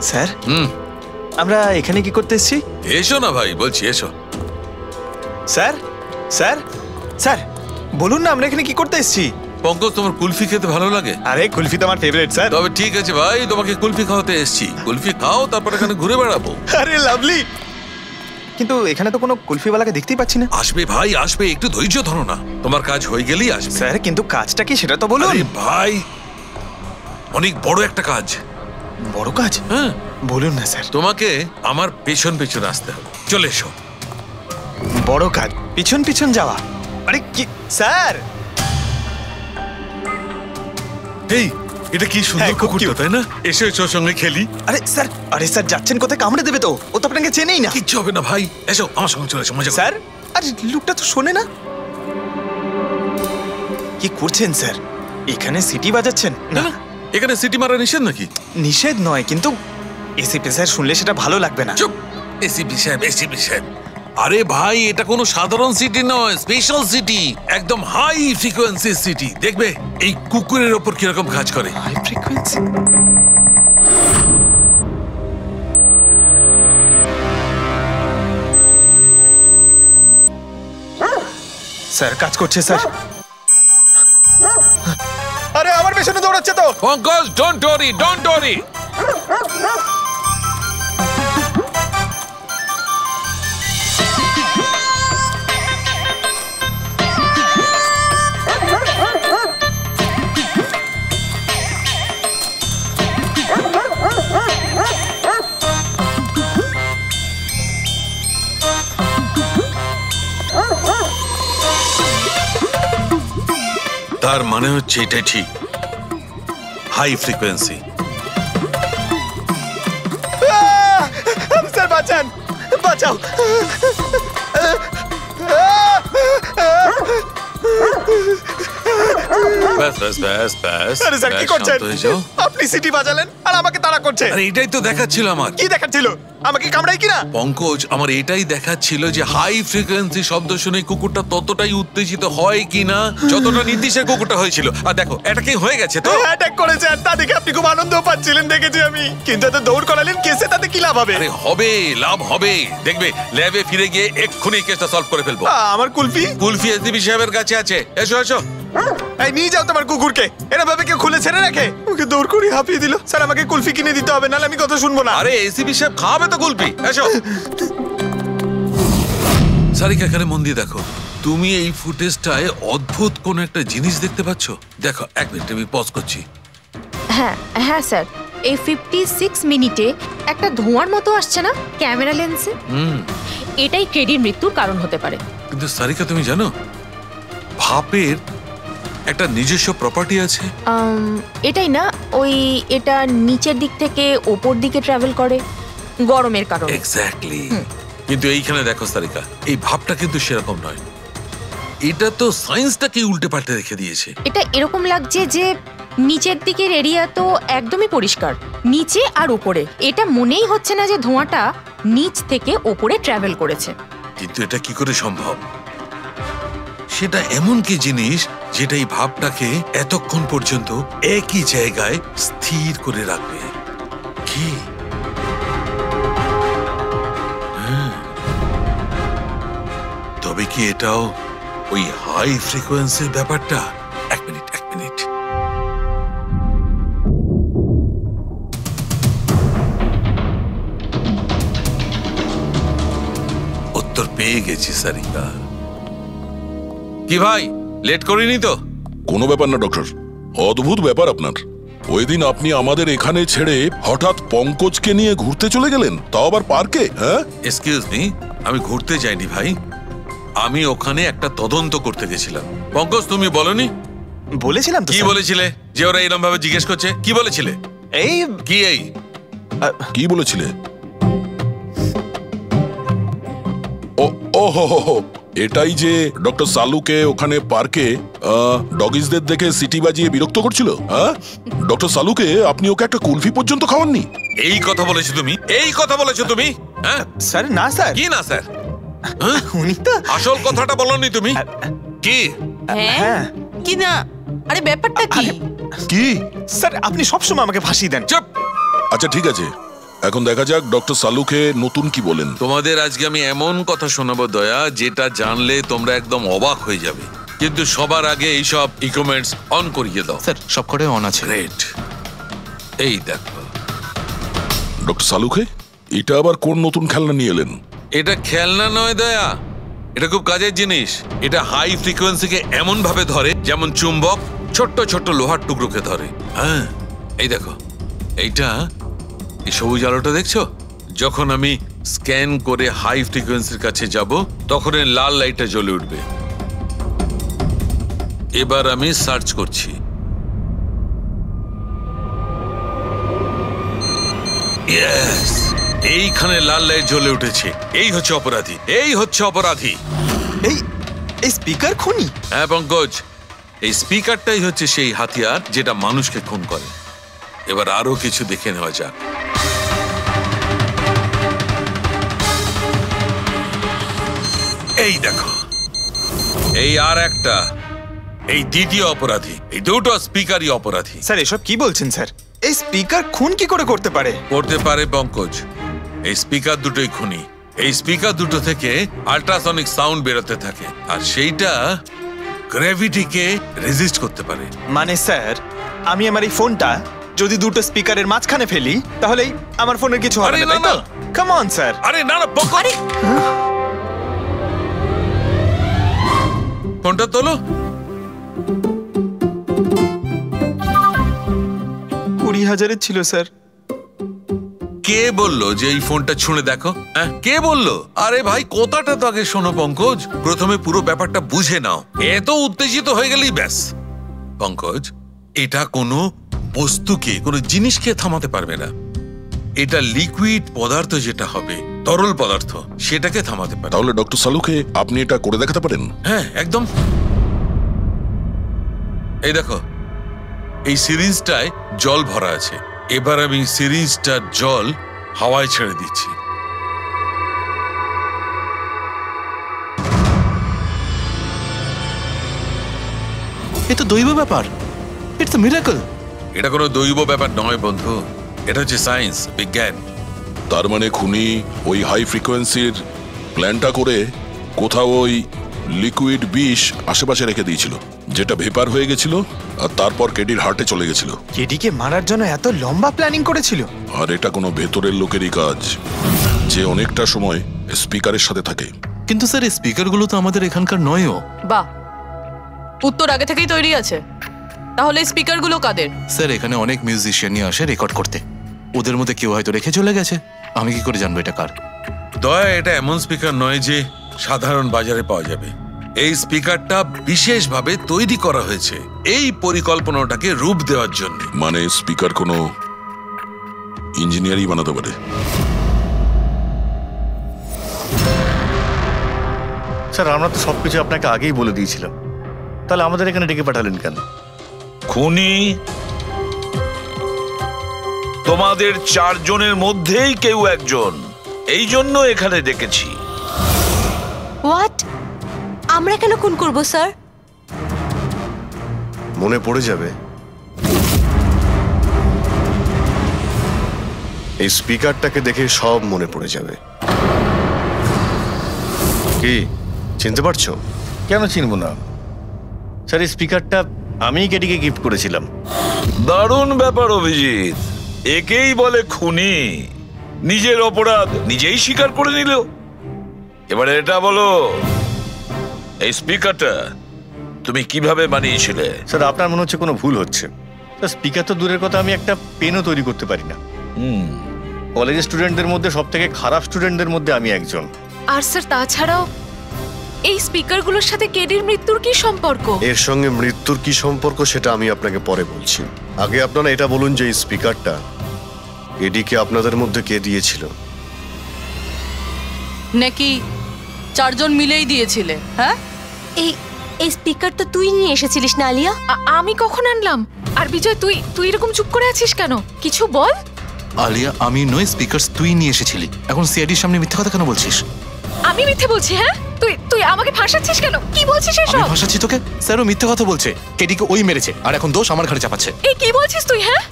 স্যার আমরা এখানে কি করতে এসেছি?
এসো না ভাই, বলছি এসো।
স্যার স্যার স্যার বলুন না আমরা এখানে কি করতে এসেছি?
পঙ্কজ তোমার কুলফি খেতে ভালো লাগে?
আরে কুলফি তো আমার ফেভারিট স্যার।
তবে ঠিক আছে ভাই, তোমাকে কুলফি খাওয়াতে এসেছি। কুলফি খাও, তারপর এখানে ঘুরে বেড়াবো।
আরে লাভলি, কিন্তু এখানে তো কোনো কুলফিওয়ালাকে দেখতেই পাচ্ছি না।
আসবে ভাই আসবে, একটু ধৈর্য ধরো না, তোমার কাজ হয়ে গেলেই আসবে।
স্যার কিন্তু কাজটা কি সেটা তো বলুন।
আরে ভাই অনেক বড় একটা কাজ।
বড় কাজ?
হ্যাঁ
বলুন না স্যার।
তোমাকে আমার পেছন পেছন আসতে হবে। চলে এসো।
বড় কাজ? পিছন পিছন যাওয়া? আরে কি স্যার,
এই এটা কি সুন্দর কুকুরটা, তাই না? এসো এসো সঙ্গে খেলি।
আরে স্যার যাচ্ছেন কোথায়? কামড়ে দেবে তো, ও তো আপনাকে চেনেই না।
কিচ্ছু হবে না ভাই, এসো আমার সঙ্গে চলে এসো, মজা করো।
স্যার আরে লোকটা তো শোনে না। কি করছেন স্যার? এখানে সিটি বাজাচ্ছেন?
না এখানে সিটি মারা নিষেধ নাকি?
নিষেধ নয়, কিন্তু এসিপি স্যার শুনলে সেটা ভালো লাগবে না।
চুপ, এসিপি সাহেব। আরে ভাই এটা কোনো সাধারণ সিটি নয়, স্পেশাল সিটি, একদম হাই ফ্রিকোয়েন্সি সিটি। দেখবে এই কুকুরের ওপর কিরকম কাজ করে।
High frequency? স্যার কাজ করছে স্যার। আরে আমার পেছনে দৌড়াচ্ছে তো।
Pankaj don't worry. তার মানে হচ্ছে এটাই ঠিক, হাই ফ্রিকোয়েন্সি।
স্যার বাঁচান, বাঁচাও।
ব্যাস ব্যাস ব্যাস ব্যাস
আরে স্যার কি
ব্যাস,
করছেন
শান্ত হয়ে যাও।
আপনি সিটি বাজালেন আর আমাকে তাড়া করছে
আরে এটাই তো দেখাচ্ছিল আমার।
কি দেখাচ্ছিল আমাকে কামড়াই কিনা
পঙ্কজ, আমার এটাই দেখাচ্ছিল যে হাই ফ্রিকোয়েন্সি শব্দ শুনে কুকুরটা ততটাই উত্তেজিত হয় কিনা যতটা নীতিশের কুকুরটা হয়েছিল। আর দেখো এটা কি হয়ে গেছে তো।
অ্যাটাক করেছে আর তা দেখে আপনি খুব আনন্দ পাচ্ছিলেন দেখেছি আমি, কিন্তু এত দৌড় করালেন কেসে তাতে কি লাভ হবে?
আরে হবে, লাভ হবে, দেখবে ল্যাবে ফিরে গিয়ে এক্ষুনি কেসটা সলভ করে ফেলবো।
আমার কুলফি
কুলফি এসডিপি সাহেবের কাছে আছে, এসো এসো।
এই নিয়ে যাও তোমার কুকুরকে, এরা ভাবে কেউ খুলে ছেড়ে রাখে? ওকে দৌড় করে হাঁপিয়ে দিল। স্যার আমাকে কুলফি কিনে দিতে হবে, নাহলে আমি কথা শুনবো না।
আরে এসিপি সাহেব খাওয়াবে তো কুলফি, এসো। সারিকা এখানে মন দিয়ে দেখো, তুমি এই ফুটেজটায় অদ্ভুত কোন একটা জিনিস দেখতে পাচ্ছ? দেখো 1 মিনিট আমি পজ করছি।
হ্যাঁ হ্যাঁ স্যার, এই 56 মিনিটে একটা ধোঁয়ার মতো আসছে না ক্যামেরা লেন্সে? এটাই কেডির মৃত্যুর কারণ হতে পারে।
কিন্তু সারিকা তুমি জানো ভাপের একটা নিজস্ব প্রপার্টি আছে?
এটাই না, ওই এটা নিচের দিক থেকে ওপর দিকে ট্রাভেল করে গরমের কারণে।
এক্স্যাক্টলি। কিন্তু এইখানে দেখো সারিকা, এই ভাবটা কিন্তু সেরকম নয়। এটা তো সায়েন্সটাকে উল্টে পাল্টে রেখে দিয়েছে।
এটা এরকম লাগছে যে নিচের দিকের এরিয়া তো একদমই পরিষ্কার, নিচে আর উপরে এটা মনেই হচ্ছে না যে ধোঁয়াটা নিচ থেকে ওপরে ট্রাভেল করেছে।
কিন্তু এটা কি করে সম্ভব? সেটা এমন কি জিনিস যেটা এই ভাবটাকে এতক্ষণ পর্যন্ত একই জায়গায় স্থির করে রাখবে? কি? তবে কি এটাও ওই হাই ফ্রিকোয়েন্সির ব্যাপারটা? 1 মিনিট 1 মিনিট। উত্তর পেয়ে গেছি সারিকা। কি ভাই, লেট করিনি তো?
কোনো ব্যাপার না ডক্টর, অদ্ভুত ব্যাপার আপনার। ওই দিন আপনি আমাদের এখানে ছেড়ে হঠাৎ পঙ্কজকে নিয়ে ঘুরতে চলে গেলেন, তাও আবার পার্কে। হ্যাঁ,
এক্সকিউজ মি, আমি ঘুরতে যাইনি ভাই, আমি ওখানে একটা তদন্ত করতে গেছিলাম। পঙ্কজ তুমি বলনি?
বলেছিলাম তো।
কি বলেছিলে যে ওরা এরকম ভাবে জিজ্ঞেস করছে? কি বলেছিলে?
এই
কি এই
কি বলেছিলে? ও হো হো হো, এটাই যে ডক্টর সালুকে ওখানে পার্কে ডগিসদের দেখে সিটি বাজিয়ে বিরক্ত করছিল। হ্যাঁ, ডক্টর সালুকে আপনি ওকে একটা কুলফি পর্যন্ত খাওয়াননি?
এই কথা বলেছো তুমি? এই কথা বলেছো তুমি? হ্যাঁ
স্যার। না স্যার।
কি না স্যার?
উনি তো
আসল কথাটা বলনি তুমি। কি?
হ্যাঁ
কি না? আরে ব্যাপারটা কি?
কি
স্যার, আপনি সবসময় আমাকে ফাঁসিয়ে দেন।
চুপ।
আচ্ছা ঠিক আছে, এখন দেখা যাক ডক্টর সালুকে নতুন কি বলেন।
তোমাদের আজকে আমি এমন কথা শোনাবো দয়া, যেটা জানলে তোমরা একদম অবাক হয়ে যাবে। কিন্তু সবার আগে এইসব ইকুইপমেন্টস অন করিয়ে দাও।
স্যার সব করে অন আছে।
গ্রেট। এই দেখো
ডক্টর সালুকে, এটা আবার কোন নতুন খেলনা নিয়ে এলেন?
এটা খেলনা নয় দয়া, এটা খুব কাজের জিনিস। এটা হাই ফ্রিকোয়েন্সিকে এমন ভাবে ধরে যেমন চুম্বক ছোট্ট ছোট্ট লোহার টুকরোকে ধরে। হ্যাঁ এই দেখো, এইটা এই সবুজ আলোটা দেখছো? যখন আমি স্ক্যান করে হাই ফ্রিকোয়েন্সির কাছে যাব তখন এই লাল লাইটটা জ্বলে উঠবে। এবার আমি সার্চ করছি। ইয়েস, এইখানে লাল লাইট জ্বলে উঠেছে। এই হচ্ছে অপরাধী, এই হচ্ছে অপরাধী।
এই স্পিকার খুনি?
হ্যাঁ পঙ্কজ, এই স্পিকারটাই হচ্ছে সেই হাতিয়ার যেটা মানুষকে খুন করে। এবার আরো কিছু দেখে নেওয়া যাক। এই দেখো, এই আর একটা, এই দ্বিতীয় অপরাধী। এই দুটো স্পিকারই অপরাধী।
স্যার এসব কি বলছেন স্যার? এই স্পিকার খুন কি করে করতে পারে?
করতে পারে পঙ্কজ, এই স্পিকার দুটোই খুনি। এই স্পিকার দুটো থেকে আল্ট্রাসনিক সাউন্ড বেরোতে থাকে, আর সেইটা গ্র্যাভিটিকে রেজিস্ট করতে পারে।
মানে স্যার, আমি আমার এই ফোনটা যদি দুটো স্পিকারের মাঝখানে ফেলি তাহলে আমার ফোনের কিছু হবে না, তাই তো? Come on sir.
আরে না না পঙ্কজ, ফোনটা তোলো।
20,000 ছিল স্যার।
কে বললো যে এই ফোনটা ছুঁড়ে দেখো? হ্যাঁ কে বললো? আরে ভাই কথাটা তো আগে শোনো পঙ্কজ, প্রথমে পুরো ব্যাপারটা বুঝে নাও। এত উত্তেজিত হয়ে গেলেই ব্যাস। পঙ্কজ, এটা কোনো বস্তুকে, কোনো জিনিসকে থামাতে পারবে না। এটা লিকুইড পদার্থ যেটা হবে, তরল পদার্থ, সেটাকে থামাতে পারে।
তাহলে ডক্টর সালুকে আপনি এটা করে দেখাতে পারেন?
হ্যাঁ একদম। এই দেখো, এই সিরিঞ্জটায় জল ভরা আছে। এবার আমি সিরিঞ্জটার জল হাওয়ায় ছেড়ে দিচ্ছি।
এ তো দৈব ব্যাপার, ইটস আ মিরাকল।
এটা কোনো দৈব ব্যাপার নয় বন্ধু, এটা হচ্ছে সায়েন্স, বিজ্ঞান।
তার মানে খুনি ওই হাই ফ্রিকোয়েন্সির প্ল্যানটা করে কোথাও ওই লিকুইড বিষ আশেপাশে রেখে দিয়েছিল, যেটা ভেপার হয়ে গেছিল আর তারপর কেডির হার্টে চলে গেছিল।
কেডিকে মারার জন্য এত লম্বা প্ল্যানিং করেছিল?
আর এটা কোনো ভেতরের লোকেরই কাজ, যে অনেকটা সময় স্পিকারের সাথে থাকে।
কিন্তু স্যার এই স্পিকারগুলো তো আমাদের এখানকার নয়ও।
বাহ, উত্তর আগে থেকেই তৈরি আছে। তাহলে স্পিকারগুলো কাদের?
স্যার এখানে অনেক মিউজিশিয়ানই আসে রেকর্ড করতে, ওদের মধ্যে কেউ হয়তো রেখে চলে গেছে। আমি কি করে জানবো এটা কার?
দয়া, এটা এমন স্পিকার নয় যে সাধারণ বাজারে পাওয়া যাবে। এই স্পিকারটা বিশেষভাবে তৈরি করা হয়েছে এই পরিকল্পনাটাকে রূপ দেওয়ার জন্য।
মানে স্পিকার কোনো ইঞ্জিনিয়ারই বানাতে পারে?
স্যার আমরা তো সবকিছু আপনাকে আগেই বলে দিয়েছিলাম, তাহলে আমাদের এখানে ডেকে পাঠালেন কেন?
খুনি তোমাদের 4 জনের মধ্যেই কেউ একজন, এই জন্য এখানে ডেকেছি।
হোয়াট? আমরা কেন খুন করব স্যার?
মনে পড়ে যাবে এই স্পিকারটাকে দেখে, সব মনে পড়ে যাবে। কি চিনতে পারছো?
কেন চিনব না স্যার, এই স্পিকারটা আমিই কেডিকে গিফট করেছিলাম।
দারুণ ব্যাপার অভিজিৎ, একেই বলে খুনি। নিজের অপরাধ নিজেই স্বীকার করে নিল। এবারে এটা বলো, এই স্পিকারটা তুমি কিভাবে বানিয়েছিলে?
স্যার আপনার মনে হচ্ছে কোনো ভুল হচ্ছে। স্যার স্পিকার তো দূরের কথা, আমি একটা পেনও তৈরি করতে পারি না। কলেজের স্টুডেন্টদের মধ্যে সব থেকে খারাপ স্টুডেন্টদের মধ্যে আমি একজন।
আর স্যার তাছাড়াও এই স্পিকারগুলোর সাথে কেডির মৃত্যুর কি সম্পর্ক?
এর সঙ্গে মৃত্যুর কি সম্পর্ক সেটা আমি আপনাকে পরে বলছি। আগে আপনারা এটা বলুন যে এই স্পিকারটা কেডিকে আপনাদের মধ্যে কে দিয়েছিল?
নাকি 4 জন মিলেই দিয়েছিলে? হ্যাঁ,
এই স্পিকার তো তুই নিয়ে এসেছিলিস না আলিয়া?
আমি কখন আনলাম? আর বিজয়, তুই এরকম চুপ করে আছিস কেন? কিছু বল।
আলিয়া, আমি নই, স্পিকার তুই নিয়ে এসেছিলি। এখন সিআইডির সামনে মিথ্যা কথা কেন বলছিস?
আমি মিথ্যে বলছি? হ্যাঁ, তুই আমাকে ফাঁসাচ্ছিস কেন? কি বলছিস এসব?
আমি ফাঁসাচ্ছি তোকে? স্যারও মিথ্যা কথা বলছে, কেডিকে ওই মেরেছে আর এখন দোষ আমার ঘাড়ে চাপাচ্ছে।
এই কি বলছিস তুই? হ্যাঁ,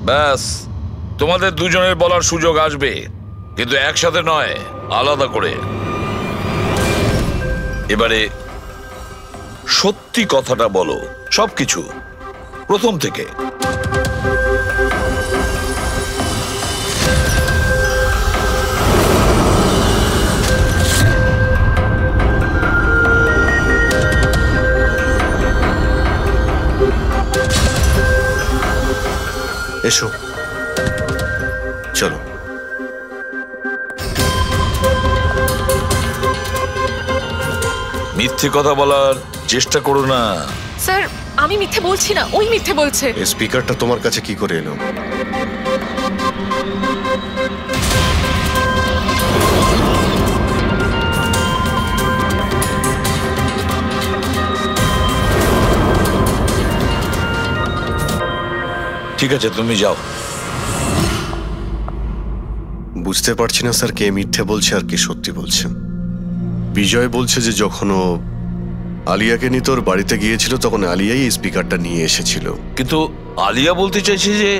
ব্যাস, তোমাদের দুজনের বলার সুযোগ আসবে, কিন্তু একসাথে নয়, আলাদা করে। এবারে সত্যি কথাটা বলো, সবকিছু প্রথম থেকে।
এসো, চলো।
মিথ্যে কথা বলার চেষ্টা করো না।
স্যার আমি মিথ্যে বলছি না, ওই মিথ্যে বলছে।
এই স্পিকারটা তোমার কাছে কি করে এলো?
ঠিক আছে, তুমি যাও।
বুঝতে পারছি না স্যার, কে মিথ্যে বলছে আর কে সত্যি বলছে। বিজয় বলছে যে যখন ও আলিয়াকে নিয়ে তোর বাড়িতে গিয়েছিল তখন আলিয়াই এই স্পিকারটা নিয়ে এসেছিল।
কিন্তু আলিয়া বলতে চাইছে যে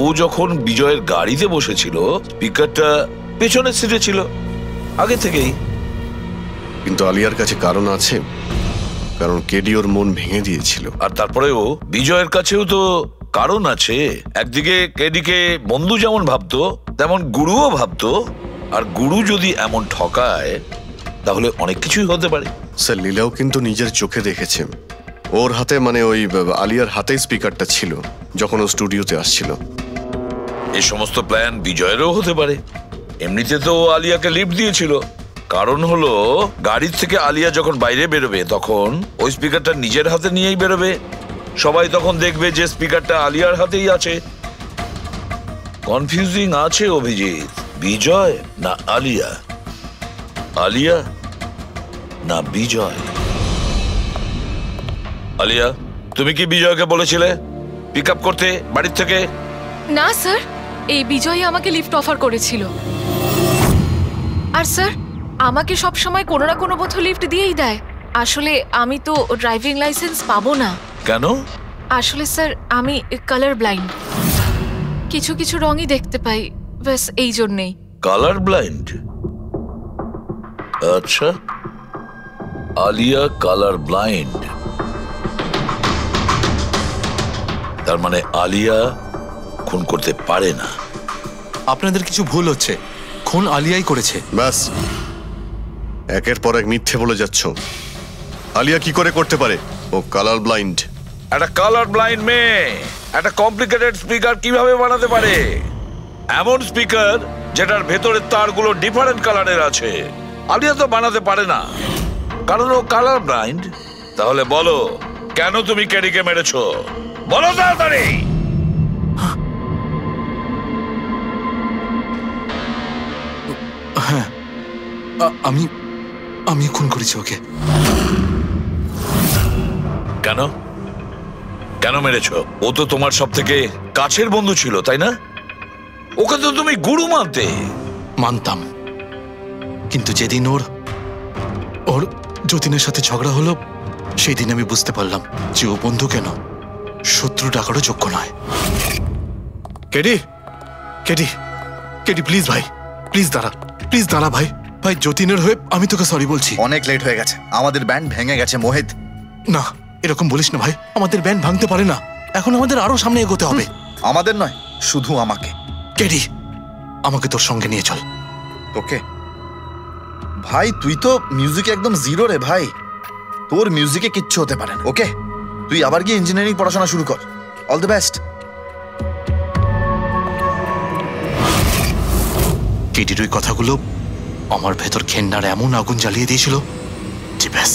ও যখন বিজয়ের গাড়িতে বসেছিল স্পিকারটা পেছনের সিটে ছিল আগে থেকেই।
কিন্তু আলিয়ার কাছে কারণ আছে, কারণ কেডি ওর মন ভেঙে দিয়েছিল।
আর তারপরেও বিজয়ের কাছেও তো কারণ আছে। একদিকে কেডিকে বন্ধু যেমন ভাবতো তেমন গুরুও ভাবতো, আর গুরু যদি এমন ঠকায় তাহলে অনেক কিছুই হতে পারে।
স্যার লীলাও কিন্তু নিজের চোখে দেখেছে, ওর হাতে মানে ওই আলিয়ার হাতেই স্পিকারটা ছিল যখন ও স্টুডিওতে আসছিল।
এই সমস্ত প্ল্যান বিজয়েরও হতে পারে। এমনিতে তো আলিয়াকে লিফট দিয়েছিল, কারণ হলো গাড়ির থেকে আলিয়া যখন বাইরে বেরোবে তখন ওই স্পিকারটা নিজের হাতে নিয়েই বেরোবে। সবাই তখন দেখবে যে স্পিকারটা আলিয়ার হাতেই আছে। কনফিউজিং আছে অভিজিৎ, বিজয় না আলিয়া, আলিয়া না বিজয়। আলিয়া, তুমি কি বিজয়কে বলেছিলে পিক আপ করতে বাড়ির থেকে?
না স্যার, এই বিজয় আমাকে লিফট অফার করেছিল। আর স্যার, আমাকে সব সময় কোনো না কোনো বোধ লিফট দিয়েই দেয়। আসলে আমি তো ড্রাইভিং লাইসেন্স পাবো না।
কেন?
আসলে স্যার, আমি কালার ব্লাইন্ড, কিছু কিছু রঙই দেখতে পাই, ব্যাস এই জন্যেই।
Colour blind? আচ্ছা, আলিয়া কালার ব্লাইন্ড। তার মানে আলিয়া খুন করতে পারে না।
আপনাদের কিছু ভুল হচ্ছে, খুন আলিয়াই করেছে।
ব্যাস, একের পর এক মিথ্যে বলে যাচ্ছ। আলিয়া কি করে করতে পারে? ও কালার ব্লাইন্ড।
একটা কালার ব্লাইন্ড মেয়ে একটা কমপ্লিকেটেড স্পিকার কিভাবে বানাতে পারে? এমন স্পিকার যেটার ভেতরের তারগুলো ডিফারেন্ট কালারের আছে। আলিয়া তো বানাতে পারে না, কারণ ও কালার ব্লাইন্ড। তাহলে বলো, কেন তুমি কেডিকে মেরেছো? বলো তাড়াতাড়ি।
হ্যাঁ, আমি খুন করেছি ওকে।
কেন কেন মেরেছো? ও তো তোমার সব থেকে কাছের বন্ধু ছিল, তাই না? ওকে তো তুমি গুরু মানতে।
মানতাম, কিন্তু যেদিন ওর যতীনের সাথে ঝগড়া হলো, সেই দিন আমি বুঝতে পারলাম যে ও বন্ধু কেন শত্রু ডাকারও যোগ্য নয়। কেডি কেডি কেডি, প্লিজ ভাই, প্লিজ দাঁড়া ভাই। ভাই, যতীনের হয়ে আমি তোকে সরি বলছি।
অনেক লেট হয়ে গেছে, আমাদের ব্যান্ড ভেঙে গেছে মোহিত।
না, এরকম বলিস না ভাই, আমাদের ব্যান্ড ভাঙতে পারে না। এখন আমাদের আরো সামনে এগোতে হবে।
আমাদের নয়, শুধু আমাকে।
কেডি, আমাকে তোর সঙ্গে নিয়ে চল।
তোকে? ভাই, তুই তো মিউজিকে একদম জিরো রে ভাই। তোর মিউজিকে কিচ্ছু হতে পারে না। ওকে, তুই আবার গিয়ে ইঞ্জিনিয়ারিং পড়াশোনা শুরু কর। All the best.
কেডির ওই কথাগুলো আমার ভেতর ঘেন্নার এমন আগুন জ্বালিয়ে দিয়েছিল যে ব্যাস,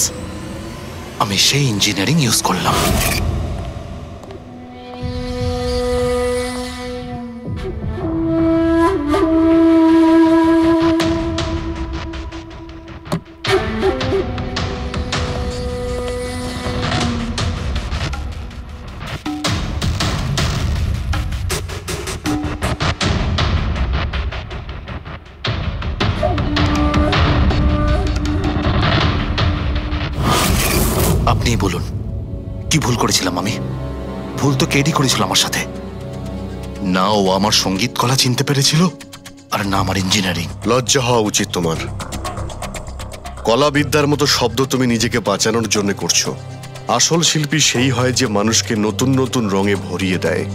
আমি সেই ইঞ্জিনিয়ারিং ইউজ করলাম। আপনিই বলুন, কি ভুল করেছিলাম আমি? ভুল তো কেডি করেছিল আমার সাথে। না ও আমার সঙ্গীত কলা চিনতে পেরেছিল, আর না আমার ইঞ্জিনিয়ারিং।
লজ্জা হওয়া উচিত তোমার। কলাবিদ্যার মতো শব্দ তুমি নিজেকে বাঁচানোর জন্য করছো। আসল শিল্পী সেই হয় যে মানুষকে নতুন নতুন রঙে ভরিয়ে দেয়।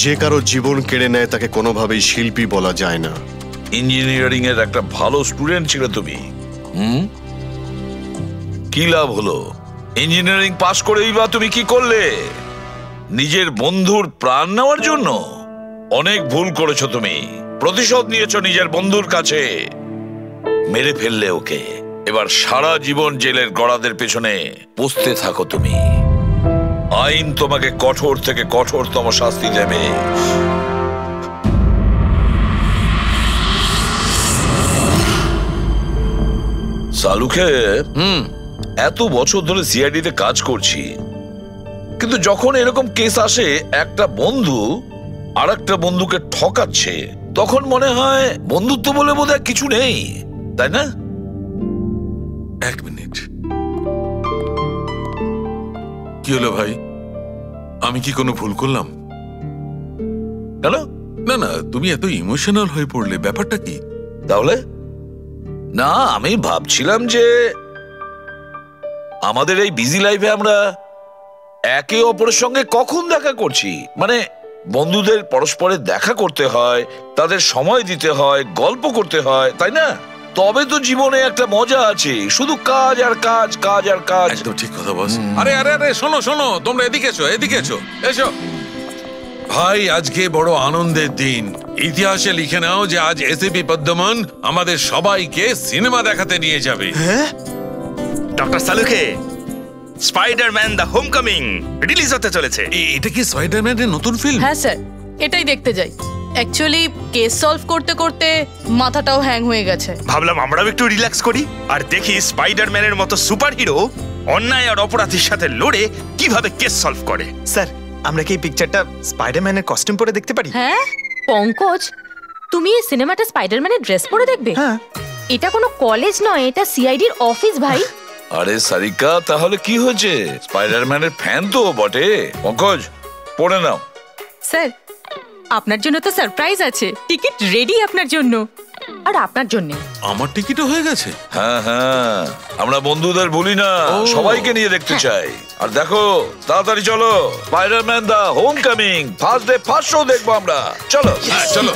যে কারো জীবন কেড়ে নেয় তাকে কোনোভাবেই শিল্পী বলা যায় না।
ইঞ্জিনিয়ারিং এর একটা ভালো স্টুডেন্ট ছিল তুমি। কি লাভ হলো? ইঞ্জিনিয়ারিং পাশ করেই বা তুমি কি করলে? নিজের বন্ধুর প্রাণ নেওয়ার জন্য? অনেক ভুল করেছো তুমি। প্রতিশোধ নিয়েছো নিজের বন্ধুর কাছে। মেরে ফেললে ওকে। এবার সারা জীবন জেলের গড়াদের পেছনে পৌঁছতে থাকো তুমি। আইন তোমাকে কঠোর থেকে কঠোরতম শাস্তি দেবে। সালুকে এত বছর ধরে সিআইডিতে কাজ করছি, কিন্তু যখন এরকম কেস আসে একটা বন্ধু আর একটা বন্ধুকে ঠকাচ্ছে, তখন মনে হয় বন্ধুত্ব বলে বোধহয় কিছু নেই, তাই না?
এক মিনিট, কি হলো ভাই? আমি কি কোনো ভুল করলাম?
কেন?
না না, তুমি এত ইমোশনাল হয়ে পড়লে, ব্যাপারটা কি?
তাহলে না, আমি ভাবছিলাম যে আমাদের এই বিজি লাইফে আমরা একে অপরের সঙ্গে কখন দেখা করছি। মানে বন্ধুদের পরস্পরের দেখা করতে হয়, তাদের সময় দিতে হয়, গল্প করতে হয়, তাই না? তবে তো জীবনে একটা মজা আছে। শুধু কাজ আর কাজ, কাজ আর কাজ।
একদম ঠিক কথা বস। আরে আরে আরে, শোনো শোনো, তোমরা এদিকে এসো, এদিকে এসো, এসো। ভাই, আজকে বড় আনন্দের দিন। ইতিহাসে লিখে নাও যে আজ এসিপি পদ্মমন আমাদের সবাইকে সিনেমা দেখাতে নিয়ে যাবে।
হ্যাঁ, ডক্টর সালুকে স্পাইডারম্যান দ্য হোমকামিং রিলিজ হতে চলেছে।
এটা কি স্পাইডারম্যানের নতুন ফিল্ম?
হ্যাঁ স্যার, এটাই দেখতে যাই। অ্যাকচুয়ালি কেস সলভ করতে করতে মাথাটাও হ্যাং হয়ে গেছে।
ভাবলাম আমরাও একটু রিল্যাক্স করি আর দেখি স্পাইডারম্যানের মতো সুপারহিরো অন্যায় আর অপরাধীর সাথে লড়ে কিভাবে কেস সলভ করে।
স্যার আমরা কি এই পিকচারটা স্পাইডারম্যানের কস্টিউম পরে দেখতে পারি?
হ্যাঁ পঙ্কজ, তুমি এই সিনেমাটা স্পাইডারম্যানের ড্রেস পরে দেখবে?
হ্যাঁ।
এটা কোনো কলেজ নয়, এটা সিআইডির অফিস ভাই।
আরে সারিকা, তাহলে কি হয়েছে? স্পাইডারম্যানের ফ্যান তো বটে। পঙ্কজ, পড়ে নাও।
স্যার আপনার জন্য তো সারপ্রাইজ আছে, টিকিট রেডি আপনার জন্য আর আপনার জন্য।
আমার টিকিটও হয়ে গেছে?
হ্যাঁ হ্যাঁ, আমরা বন্ধুদের ভুলি না, সবাইকে নিয়ে দেখতে চাই। আর দেখো, তাড়াতাড়ি চলো, Spider-Man the Homecoming first day first show দেখবো আমরা। চলো
চলো।